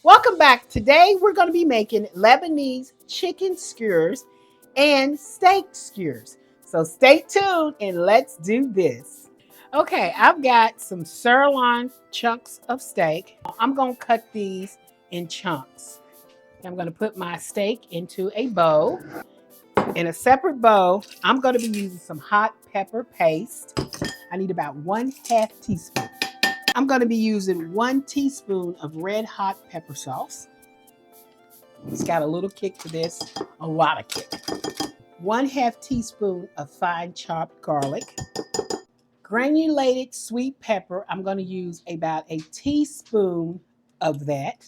Welcome back. Today we're going to be making Lebanese chicken skewers and steak skewers. So stay tuned and let's do this. Okay, I've got some sirloin chunks of steak. I'm going to cut these in chunks. I'm going to put my steak into a bowl. In a separate bowl, I'm going to be using some hot pepper paste. I need about 1/2 teaspoon. I'm going to be using 1 teaspoon of red hot pepper sauce. It's got a little kick to this, a lot of kick. 1/2 teaspoon of fine chopped garlic. Granulated sweet pepper, I'm going to use about a teaspoon of that.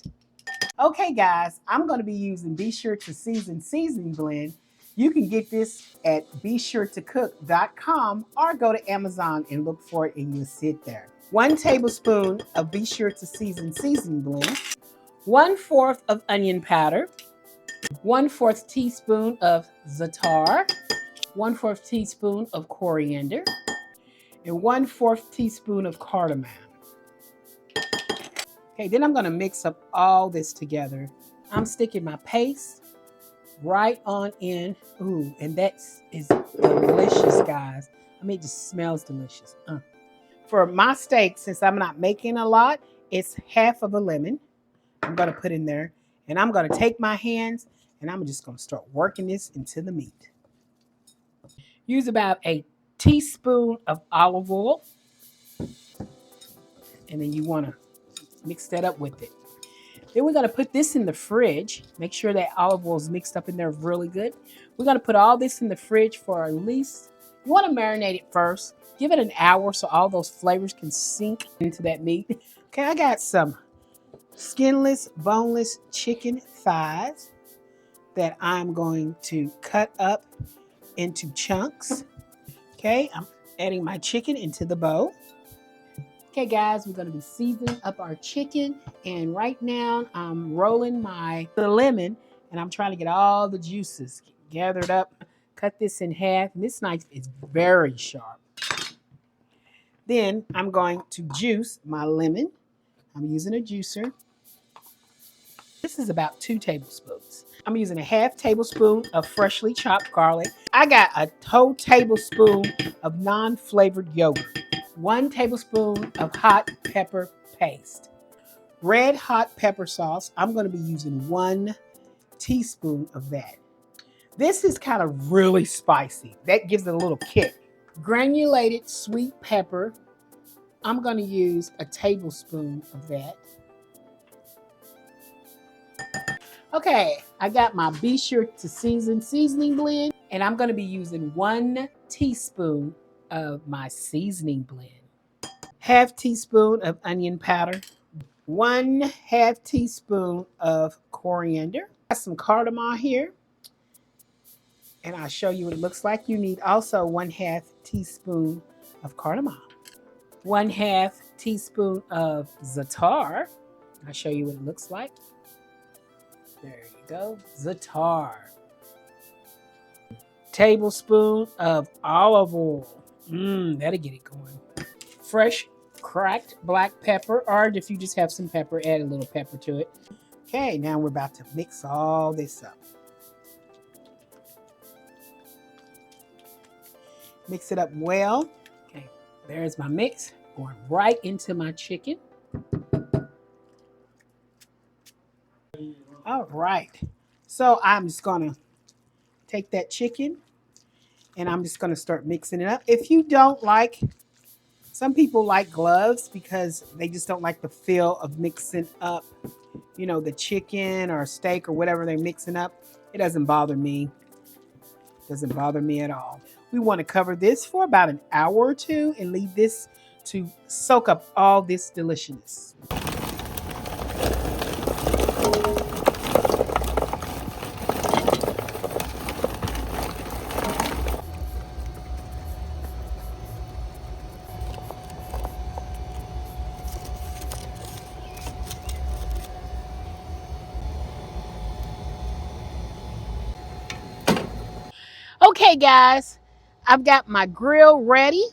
Okay guys, I'm going to be using Be Sure to Seasoning Blend. You can get this at BeSureToCook.com or go to Amazon and look for it and you'll see it there. 1 tablespoon of Be Sure to Seasoning Blend. 1/4 of onion powder. 1/4 teaspoon of za'atar. 1/4 teaspoon of coriander. And 1/4 teaspoon of cardamom. Okay, then I'm going to mix up all this together. I'm sticking my paste right on in. Ooh, and that is delicious, guys. I mean, it just smells delicious. For my steak, since I'm not making a lot, it's 1/2 of a lemon. I'm going to put in there. And I'm going to take my hands and I'm just going to start working this into the meat. Use about a teaspoon of olive oil. And then you want to mix that up with it. Then we're going to put this in the fridge. Make sure that olive oil is mixed up in there really good. We're going to put all this in the fridge for at least, you want to marinate it first. Give it an hour so all those flavors can sink into that meat. Okay, I got some skinless, boneless chicken thighs that I'm going to cut up into chunks. Okay, I'm adding my chicken into the bowl. Okay guys, we're going to be seasoning up our chicken, and right now I'm rolling the lemon and I'm trying to get all the juices gathered up. Cut this in half, and this knife is very sharp. Then I'm going to juice my lemon. I'm using a juicer. This is about 2 tablespoons. I'm using a 1/2 tablespoon of freshly chopped garlic. I got a whole tablespoon of non-flavored yogurt. 1 tablespoon of hot pepper paste. Red hot pepper sauce, I'm going to be using 1 teaspoon of that. This is kind of really spicy. That gives it a little kick. Granulated sweet pepper, I'm going to use a tablespoon of that. Okay, I got my Be Sure to Seasoning Blend, and I'm going to be using 1 teaspoon of my seasoning blend. 1/2 teaspoon of onion powder. 1/2 teaspoon of coriander. Got some cardamom here, and I'll show you what it looks like. You need also 1/2 teaspoon of cardamom. 1/2 teaspoon of za'atar. I'll show you what it looks like. There you go, za'atar. Tablespoon of olive oil. That'll get it going. Fresh cracked black pepper, or if you just have some pepper, add a little pepper to it. Okay, now we're about to mix all this up. Mix it up well. Okay, there's my mix going right into my chicken. All right, so I'm just gonna take that chicken and I'm just gonna start mixing it up. If you don't like, some people like gloves because they just don't like the feel of mixing up, you know, the chicken or steak or whatever they're mixing up. It doesn't bother me. It doesn't bother me at all. We want to cover this for about an hour or 2 and leave this to soak up all this deliciousness. Okay guys, I've got my grill ready,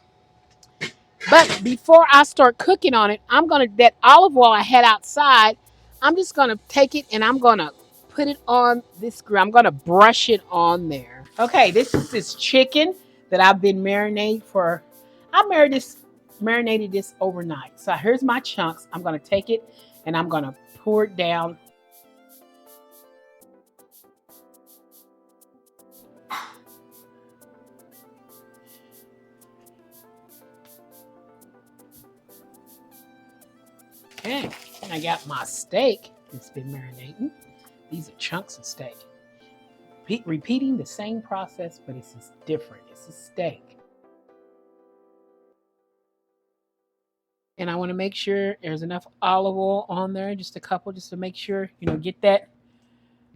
but before I start cooking on it, that olive oil I had outside, I'm just going to take it and I'm going to put it on this grill. I'm going to brush it on there. Okay, this is this chicken that I've been marinating for. Marinated this overnight. So here's my chunks. I'm going to take it and I'm going to pour it down. Okay, and I got my steak that's been marinating. These are chunks of steak. Repeating the same process, but it's just different. It's a steak. And I want to make sure there's enough olive oil on there, just a couple, just to make sure, get that.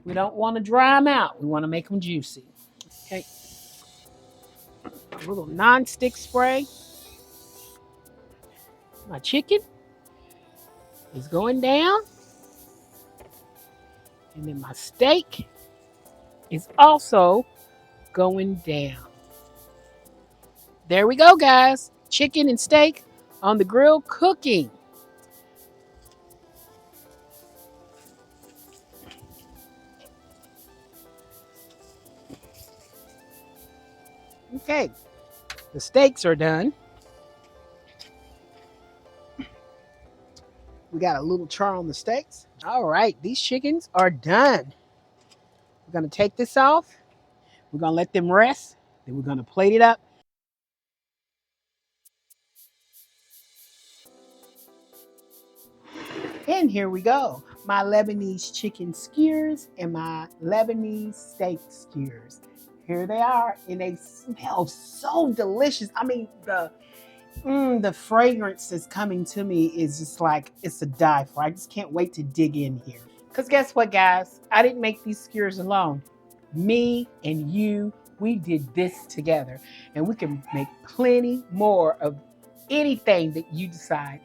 We don't want to dry them out. We want to make them juicy. Okay. A little non-stick spray. My chicken is going down. And then my steak is also going down. There we go, guys. Chicken and steak on the grill cooking. Okay, the steaks are done. We got a little char on the steaks. All right, these chickens are done. We're going to take this off. We're going to let them rest. Then we're going to plate it up. And here we go. My Lebanese chicken skewers and my Lebanese steak skewers. Here they are, and they smell so delicious. I mean, the fragrance that's coming to me is just like, it's a die for. I just can't wait to dig in here. Because guess what, guys? I didn't make these skewers alone. Me and you, we did this together. And we can make plenty more of anything that you decide.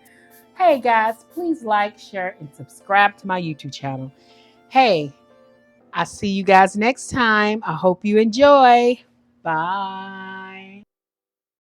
Hey, guys, please like, share, and subscribe to my YouTube channel. Hey, I'll see you guys next time. I hope you enjoy. Bye.